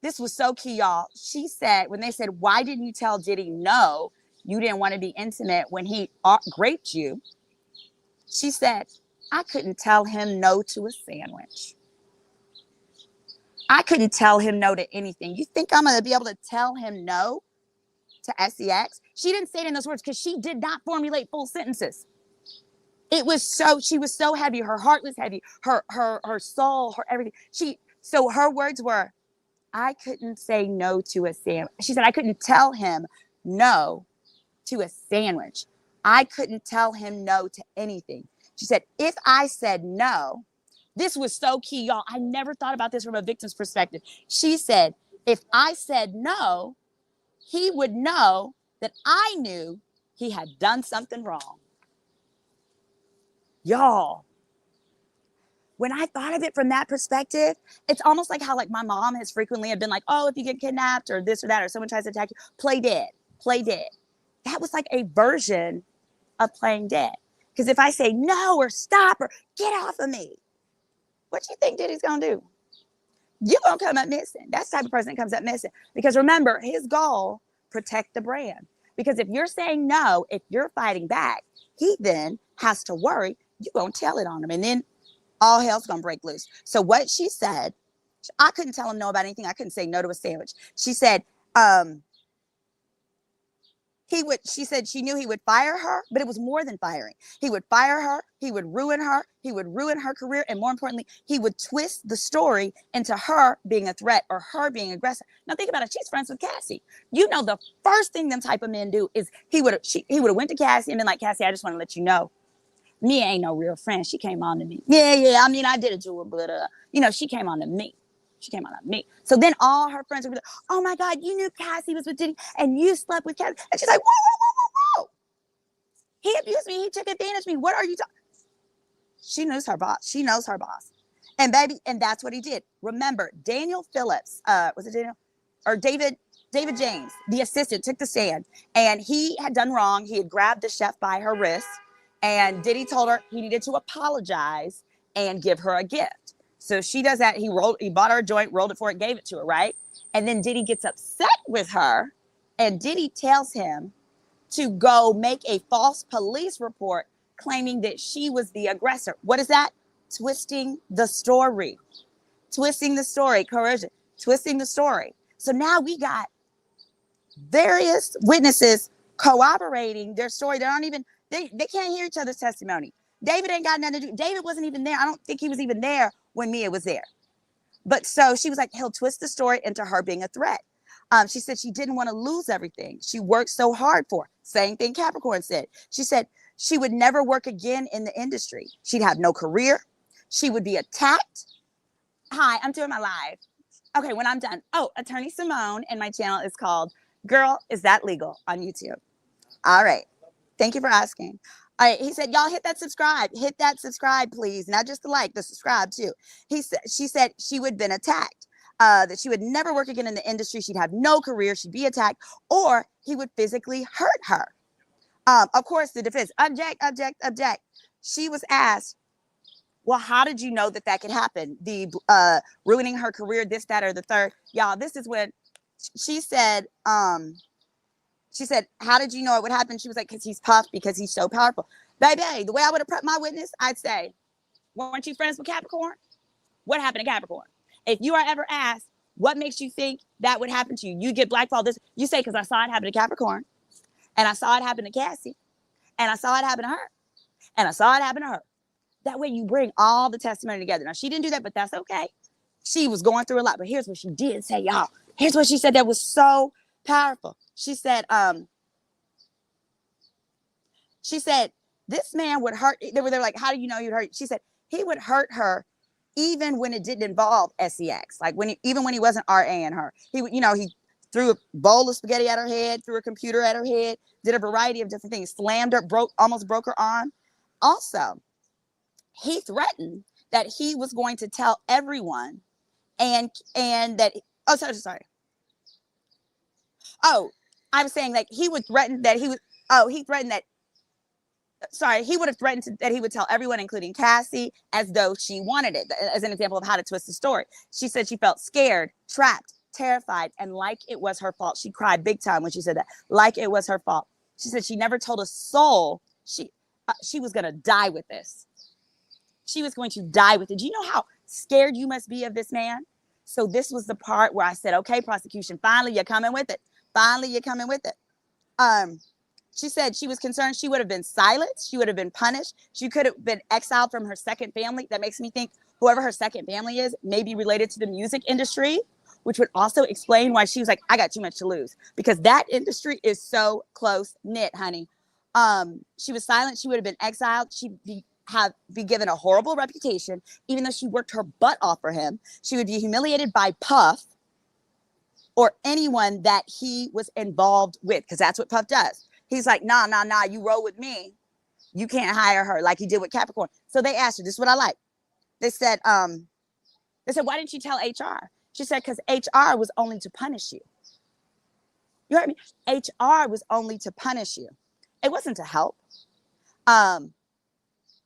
this was so key, y'all. She said, when they said, why didn't you tell Diddy no? You didn't want to be intimate when he raped you. She said, I couldn't tell him no to a sandwich. I couldn't tell him no to anything. You think I'm going to be able to tell him no to sex? She didn't say it in those words because she did not formulate full sentences. It was so, she was so heavy. Her heart was heavy. Her soul, her everything. So her words were, I couldn't say no to a sandwich. She said, I couldn't tell him no to a sandwich. I couldn't tell him no to anything. She said, if I said no, this was so key, y'all. I never thought about this from a victim's perspective. She said, if I said no, he would know that I knew he had done something wrong. Y'all, when I thought of it from that perspective, it's almost like how like my mom has frequently have been like, oh, if you get kidnapped or this or that, or someone tries to attack you, play dead, play dead. That was like a version of playing dead. Because if I say no or stop or get off of me, what you think Diddy's going to do? You're going to come up missing. That's the type of person that comes up missing. Because remember, his goal, protect the brand. Because if you're saying no, if you're fighting back, he then has to worry you're going to tell it on him. And then all hell's going to break loose. So what she said, I couldn't tell him no about anything. I couldn't say no to a sandwich. She said, she said she knew he would fire her, but it was more than firing. He would fire her. He would ruin her. He would ruin her career. And more importantly, he would twist the story into her being a threat or her being aggressive. Now think about it. She's friends with Cassie. You know, the first thing them type of men do is he would have went to Cassie and been like, Cassie, I just want to let you know, Mia ain't no real friend. She came on to me. Yeah. I mean, I did it to her, but she came on to me. She came on me. So then all her friends would be like, oh my God, you knew Cassie was with Diddy and you slept with Cassie. And she's like, whoa. He abused me. He took advantage of me. What are you talking? She knows her boss. She knows her boss. And baby, and that's what he did. Remember, Daniel Phillips, was it Daniel? Or David James, the assistant, took the stand. And he had done wrong. He had grabbed the chef by her wrist. And Diddy told her he needed to apologize and give her a gift. So she does that. He bought her a joint, rolled it for it, gave it to her, right? And then Diddy gets upset with her, and Diddy tells him to go make a false police report claiming that she was the aggressor. What is that? Twisting the story. Twisting the story, coercion, twisting the story. So now we got various witnesses corroborating their story. They can't hear each other's testimony. David ain't got nothing to do. David wasn't even there. I don't think he was even there when Mia was there. But so she was like, he'll twist the story into her being a threat. She said she didn't want to lose everything she worked so hard for. Same thing Capricorn said. She said she would never work again in the industry. She'd have no career. She would be attacked. Hi, I'm doing my live. Okay, when I'm done. Oh, Attorney Simone, and my channel is called Girl, Is That Legal on YouTube. All right. Thank you for asking. All right, he said, y'all hit that subscribe. Hit that subscribe, please. Not just the like, the subscribe too. She said she would have been attacked, that she would never work again in the industry. She'd have no career. She'd be attacked, or he would physically hurt her. Of course, the defense, object, object, object. She was asked, well, how did you know that that could happen? The ruining her career, this, that, or the third. Y'all, this is when she said, how did you know it would happen? She was like, because he's Puff, because he's so powerful. Baby, the way I would have prepped my witness, I'd say, weren't you friends with Capricorn? What happened to Capricorn? If you are ever asked, what makes you think that would happen to you? You get blackballed. This, you say, because I saw it happen to Capricorn, and I saw it happen to Cassie, and I saw it happen to her, and I saw it happen to her. That way you bring all the testimony together. Now, she didn't do that, but that's okay. She was going through a lot. But here's what she did say, y'all. Here's what she said that was so powerful. She said, this man would hurt. They were like, how do you know you'd hurt? She said, he would hurt her even when it didn't involve sex. Like even when he wasn't RAing her. He would, he threw a bowl of spaghetti at her head, threw a computer at her head, did a variety of different things, slammed her, almost broke her arm. Also, he threatened that he was going to tell everyone and that, sorry. Oh, I was saying, like, he would threaten that he would, he threatened that, he would have threatened that he would tell everyone, including Cassie, as though she wanted it, as an example of how to twist the story. She said she felt scared, trapped, terrified, and like it was her fault. She cried big time when she said that, like it was her fault. She said she never told a soul she was going to die with this. She was going to die with it. Do you know how scared you must be of this man? So this was the part where I said, okay, prosecution, finally you're coming with it. Finally, you're coming with it. She said she was concerned she would have been silenced. She would have been punished. She could have been exiled from her second family. That makes me think whoever her second family is may be related to the music industry, which would also explain why she was like, I got too much to lose, because that industry is so close knit, honey. She was silent. She would have been exiled. She'd be given a horrible reputation, even though she worked her butt off for him. She would be humiliated by Puff or anyone that he was involved with, because that's what Puff does. He's like, nah, you roll with me. You can't hire her like he did with Capricorn. So they asked her, this is what I like. They said, why didn't you tell HR? She said, because HR was only to punish you. You heard me? HR was only to punish you. It wasn't to help.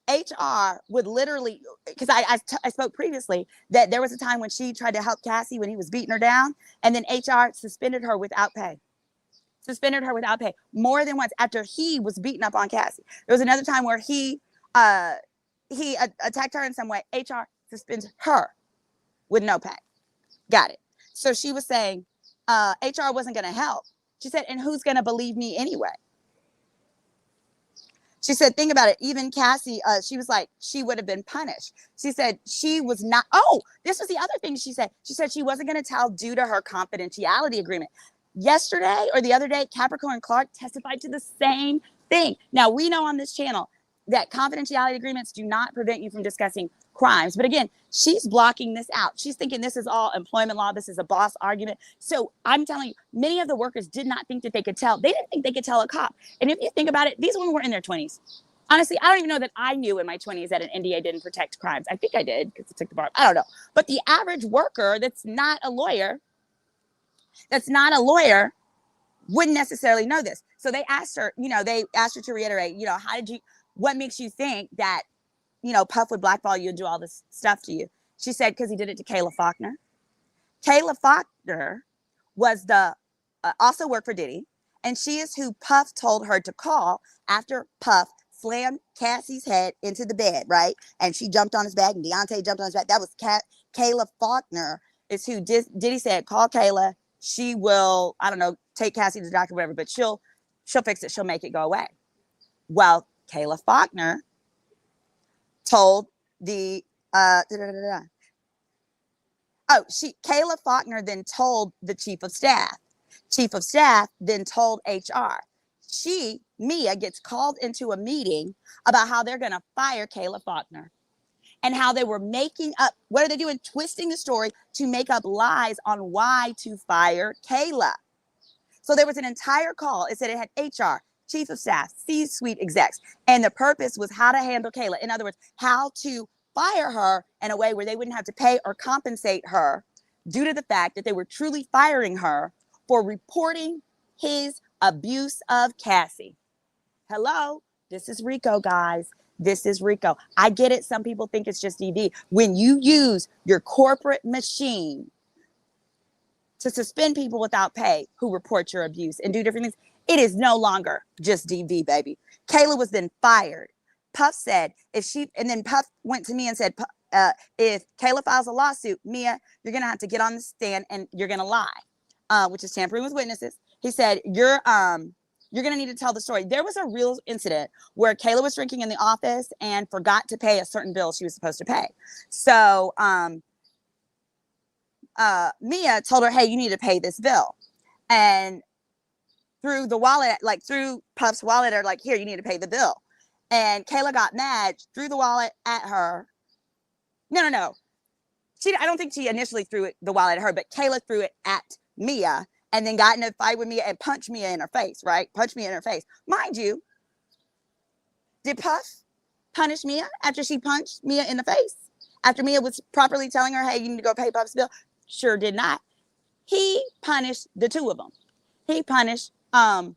HR would literally, because I spoke previously that there was a time when she tried to help Cassie when he was beating her down, and then HR suspended her without pay. More than once after he was beating up on Cassie. There was another time where he attacked her in some way. HR suspends her with no pay. Got it. So she was saying HR wasn't going to help. She said, and who's going to believe me anyway? She said, think about it. Even Cassie, she was like, she would have been punished. She said she was not. Oh, this was the other thing she said. She said she wasn't going to tell due to her confidentiality agreement. Yesterday or the other day, Capricorn Clark testified to the same thing. Now, we know on this channel that confidentiality agreements do not prevent you from discussing crimes. But again, she's blocking this out. She's thinking this is all employment law. This is a boss argument. So I'm telling you, many of the workers did not think that they could tell. They didn't think they could tell a cop. And if you think about it, these women were in their 20s. Honestly, I don't even know that I knew in my 20s that an NDA didn't protect crimes. I think I did because it took the bar. I don't know. But the average worker that's not a lawyer wouldn't necessarily know this. So they asked her to reiterate, what makes you think that, Puff would blackball you and do all this stuff to you? She said, because he did it to Kayla Faulkner. Kayla Faulkner was also worked for Diddy. And she is who Puff told her to call after Puff slammed Cassie's head into the bed, right? And she jumped on his back and Deontay jumped on his back. That was Kayla Faulkner is who Diddy said, call Kayla. She will, I don't know, take Cassie to the doctor, whatever, but she'll fix it. She'll make it go away. Well, Kayla Faulkner told Kayla Faulkner then told the chief of staff. Chief of staff then told HR. Mia, gets called into a meeting about how they're going to fire Kayla Faulkner and how they were making up, what are they doing? Twisting the story to make up lies on why to fire Kayla. So there was an entire call. It said it had HR, chief of staff, C-suite execs, and the purpose was how to handle Kayla. In other words, how to fire her in a way where they wouldn't have to pay or compensate her due to the fact that they were truly firing her for reporting his abuse of Cassie. Hello, this is Rico, guys. This is Rico. I get it. Some people think it's just DV. When you use your corporate machine to suspend people without pay who report your abuse and do different things, it is no longer just DV, baby. Kayla was then fired. Puff said and then Puff went to me and said, if Kayla files a lawsuit, Mia, you're going to have to get on the stand and you're going to lie, which is tampering with witnesses. He said, you're going to need to tell the story. There was a real incident where Kayla was drinking in the office and forgot to pay a certain bill she was supposed to pay. So Mia told her, hey, you need to pay this bill. And through the wallet, like through Puff's wallet, or like, here, you need to pay the bill. And Kayla got mad, threw the wallet at her. No. I don't think she initially threw the wallet at her, but Kayla threw it at Mia and then got in a fight with Mia and punched Mia in her face, right? Punched Mia in her face. Mind you, did Puff punish Mia after she punched Mia in the face? After Mia was properly telling her, hey, you need to go pay Puff's bill? Sure did not. He punished the two of them. He punished, girl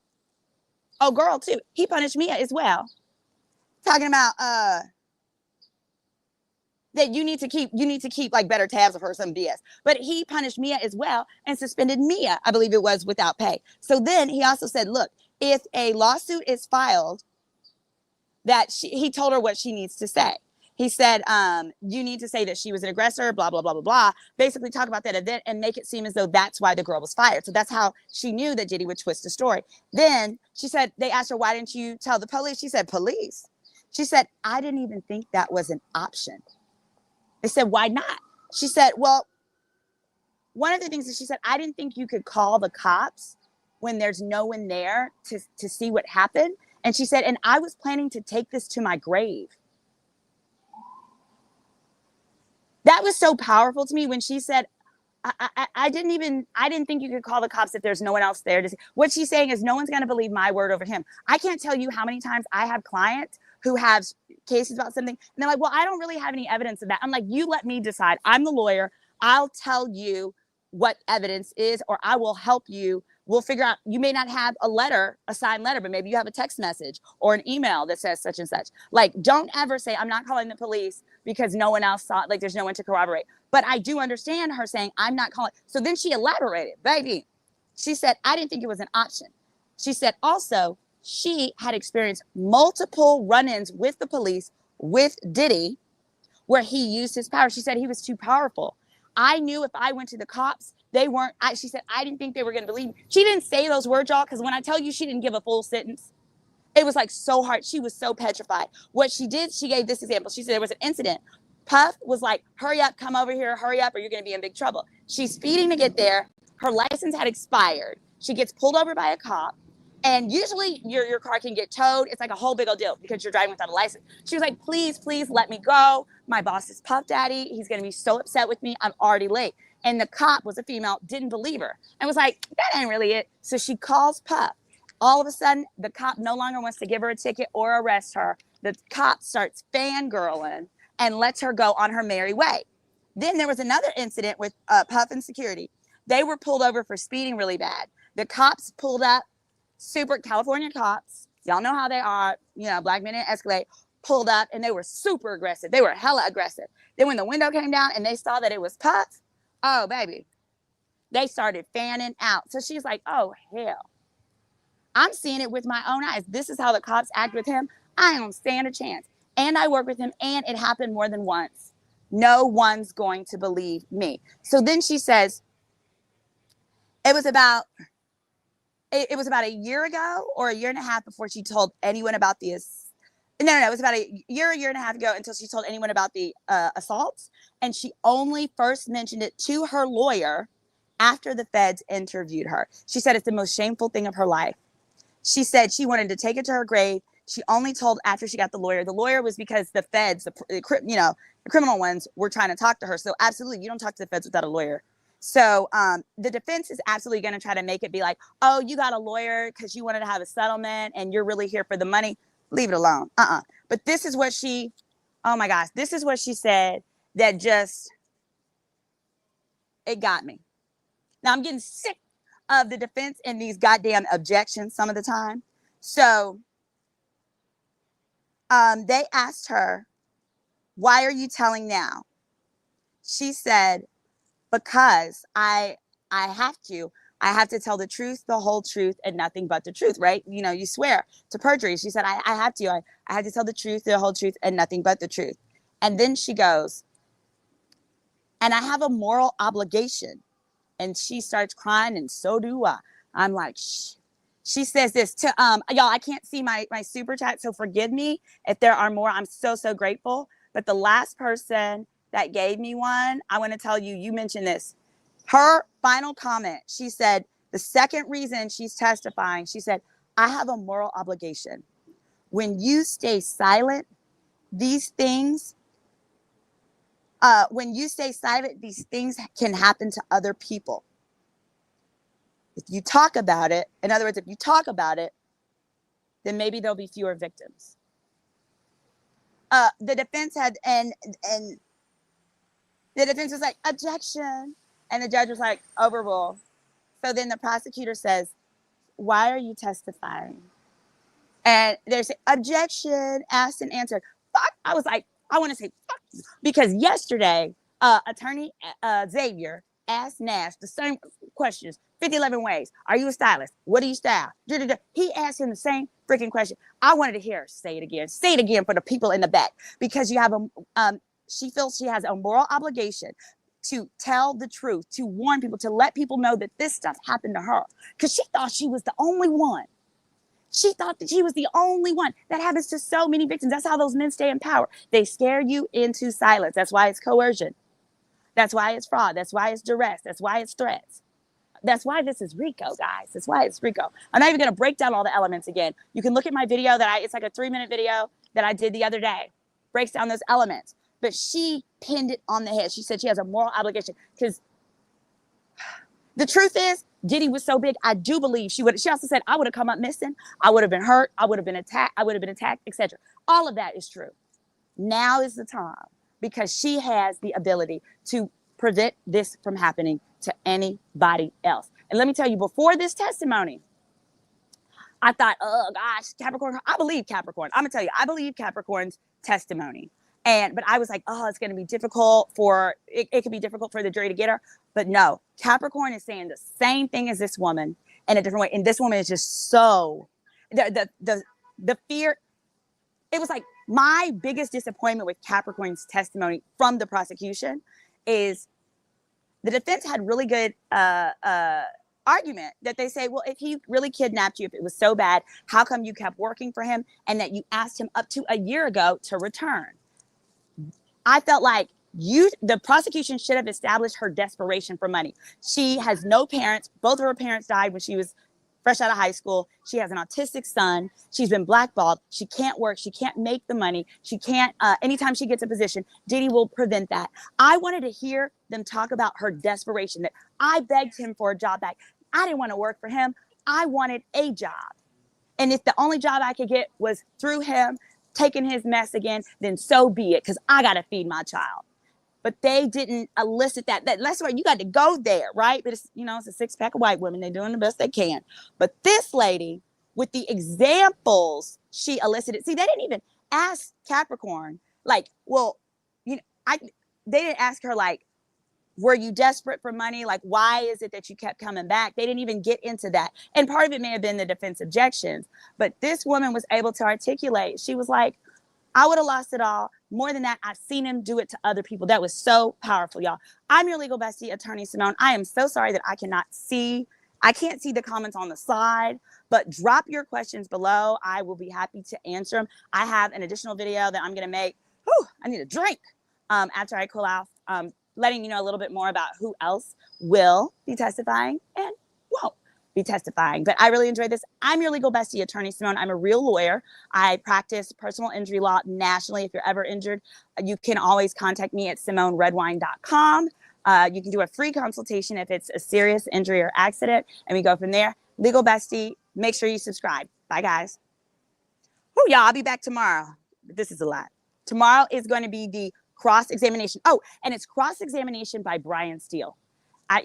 too. He punished Mia as well. Talking about that you need to keep like better tabs of her, some BS. But he punished Mia as well and suspended Mia, I believe it was, without pay. So then he also said, look, if a lawsuit is filed, he told her what she needs to say. He said, you need to say that she was an aggressor, blah, blah, blah, blah, blah. Basically talk about that event and make it seem as though that's why the girl was fired. So that's how she knew that Diddy would twist the story. Then she said, they asked her, why didn't you tell the police? She said, police. She said, I didn't even think that was an option. They said, why not? She said, well, one of the things that she said, I didn't think you could call the cops when there's no one there to see what happened. And she said, and I was planning to take this to my grave. That was so powerful to me when she said, I didn't think you could call the cops if there's no one else there to see. What she's saying is no one's going to believe my word over him. I can't tell you how many times I have clients who have cases about something and they're like, well, I don't really have any evidence of that. I'm like, you let me decide. I'm the lawyer. I'll tell you what evidence is, or I will help you. We'll figure out, you may not have a signed letter, but maybe you have a text message or an email that says such and such. Like, don't ever say, I'm not calling the police because no one else saw it. Like, there's no one to corroborate. But I do understand her saying, I'm not calling. So then she elaborated, baby. She said, I didn't think it was an option. She said also, she had experienced multiple run-ins with the police with Diddy where he used his power. She said he was too powerful. I knew if I went to the cops, she said, I didn't think they were going to believe me. She didn't say those words, y'all, because when I tell you she didn't give a full sentence, it was like so hard. She was so petrified. What she did, she gave this example. She said there was an incident. Puff was like, hurry up, come over here, hurry up, or you're going to be in big trouble. She's speeding to get there. Her license had expired. She gets pulled over by a cop. And usually your car can get towed. It's like a whole big old deal because you're driving without a license. She was like, please let me go. My boss is Puff Daddy. He's going to be so upset with me. I'm already late. And the cop was a female, didn't believe her and was like, that ain't really it. So she calls Puff. All of a sudden, the cop no longer wants to give her a ticket or arrest her. The cop starts fangirling and lets her go on her merry way. Then there was another incident with Puff and security. They were pulled over for speeding really bad. The cops pulled up, super California cops. Y'all know how they are, black men in Escalade, pulled up and they were super aggressive. They were hella aggressive. Then when the window came down and they saw that it was Puff, oh, baby, they started fanning out. So she's like, oh, hell. I'm seeing it with my own eyes. This is how the cops act with him. I don't stand a chance. And I work with him, and it happened more than once. No one's going to believe me. So then she says, it was about a year ago or a year and a half before she told anyone about this. No, it was about a year and a half ago until she told anyone about the assaults. And she only first mentioned it to her lawyer after the feds interviewed her. She said it's the most shameful thing of her life. She said she wanted to take it to her grave. She only told after she got the lawyer. The lawyer was because the feds, the criminal ones, were trying to talk to her. So absolutely, you don't talk to the feds without a lawyer. So the defense is absolutely going to try to make it be like, oh, you got a lawyer because you wanted to have a settlement and you're really here for the money. Leave it alone. But this is what this is what she said that just, it got me. Now I'm getting sick of the defense and these goddamn objections some of the time. So They asked her, why are you telling now? She said, because I have to. I have to tell the truth, the whole truth, and nothing but the truth, right? You know, you swear to perjury. She said, I have to. I have to tell the truth, the whole truth, and nothing but the truth. And then she goes, and I have a moral obligation. And she starts crying, and so do I. I'm like, shh. She says this to y'all. I can't see my super chat, so forgive me if there are more. I'm so grateful. But the last person that gave me one, I want to tell you. You mentioned this. Her final comment. She said the second reason she's testifying. She said, I have a moral obligation. When you stay silent, these things. When you stay silent, these things can happen to other people. If you talk about it, in other words, if you talk about it, then maybe there'll be fewer victims. The defense had, and the defense was like, objection. And the judge was like, overrule. So then the prosecutor says, why are you testifying? And there's objection, asked and answered. Fuck. I was like, I want to say fuck you. Because yesterday, attorney Xavier asked Nash the same questions, 50-11 ways. Are you a stylist? What do you style? He asked him the same freaking question. I wanted to hear her say it again. Say it again for the people in the back. Because you have she feels she has a moral obligation to tell the truth, to warn people, to let people know that this stuff happened to her. Because she thought she was the only one. She thought that she was the only one. That happens to so many victims. That's how those men stay in power. They scare you into silence. That's why it's coercion. That's why it's fraud. That's why it's duress. That's why it's threats. That's why this is RICO, guys. That's why it's RICO. I'm not even going to break down all the elements again. You can look at my video it's like a 3-minute video that I did the other day. Breaks down those elements. But she pinned it on the head. She said she has a moral obligation because the truth is, Diddy was so big, I do believe she would. She also said, I would have come up missing. I would have been hurt. I would have been attacked. Etc. All of that is true. Now is the time because she has the ability to prevent this from happening to anybody else. And let me tell you, before this testimony, I thought, oh gosh, Capricorn. I believe Capricorn. I'm gonna tell you, I believe Capricorn's testimony. But I was like, oh, it's going to be difficult it could be difficult for the jury to get her. But no, Capricorn is saying the same thing as this woman in a different way. And this woman is just so, the fear. It was like my biggest disappointment with Capricorn's testimony from the prosecution is the defense had really good argument that they say, well, if he really kidnapped you, if it was so bad, how come you kept working for him and that you asked him up to a year ago to return? I felt like the prosecution should have established her desperation for money. She has no parents. Both of her parents died when she was fresh out of high school. She has an autistic son. She's been blackballed. She can't work. She can't make the money. She can't, anytime she gets a position, Diddy will prevent that. I wanted to hear them talk about her desperation, that I begged him for a job back. I didn't want to work for him. I wanted a job. And if the only job I could get was through him, taking his mess again, then so be it, because I got to feed my child. But they didn't elicit that. That's why you got to go there, right? But it's, it's a 6-pack of white women. They're doing the best they can. But this lady, with the examples she elicited, see, they didn't even ask Capricorn, like, well, they didn't ask her, like, were you desperate for money? Like, why is it that you kept coming back? They didn't even get into that. And part of it may have been the defense objections. But this woman was able to articulate. She was like, I would have lost it all. More than that, I've seen him do it to other people. That was so powerful, y'all. I'm your legal bestie, Attorney Simone. I am so sorry that I can't see the comments on the side, but drop your questions below. I will be happy to answer them. I have an additional video that I'm going to make. I need a drink after I cool off, letting you know a little bit more about who else will be testifying and won't be testifying. But I really enjoyed this. I'm your legal bestie, Attorney Simone. I'm a real lawyer. I practice personal injury law nationally. If you're ever injured, you can always contact me at simoneredwine.com. You can do a free consultation if it's a serious injury or accident, and we go from there. Legal bestie, make sure you subscribe. Bye, guys. Y'all, I'll be back tomorrow. This is a lot. Tomorrow is going to be the cross-examination. And it's cross-examination by Brian Steele.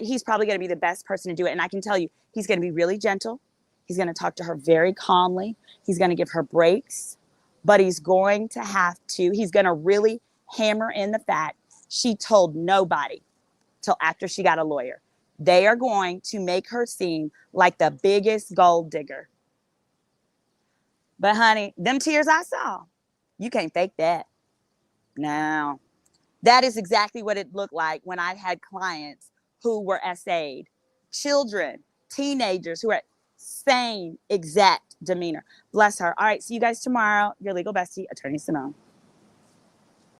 He's probably going to be the best person to do it. And I can tell you, he's going to be really gentle. He's going to talk to her very calmly. He's going to give her breaks. but he's going to really hammer in the fact she told nobody till after she got a lawyer. They are going to make her seem like the biggest gold digger. But honey, them tears I saw, you can't fake that. No. That is exactly what it looked like when I had clients who were SA'd. Children, teenagers who are same exact demeanor. Bless her. All right, see you guys tomorrow. Your legal bestie, Attorney Simone.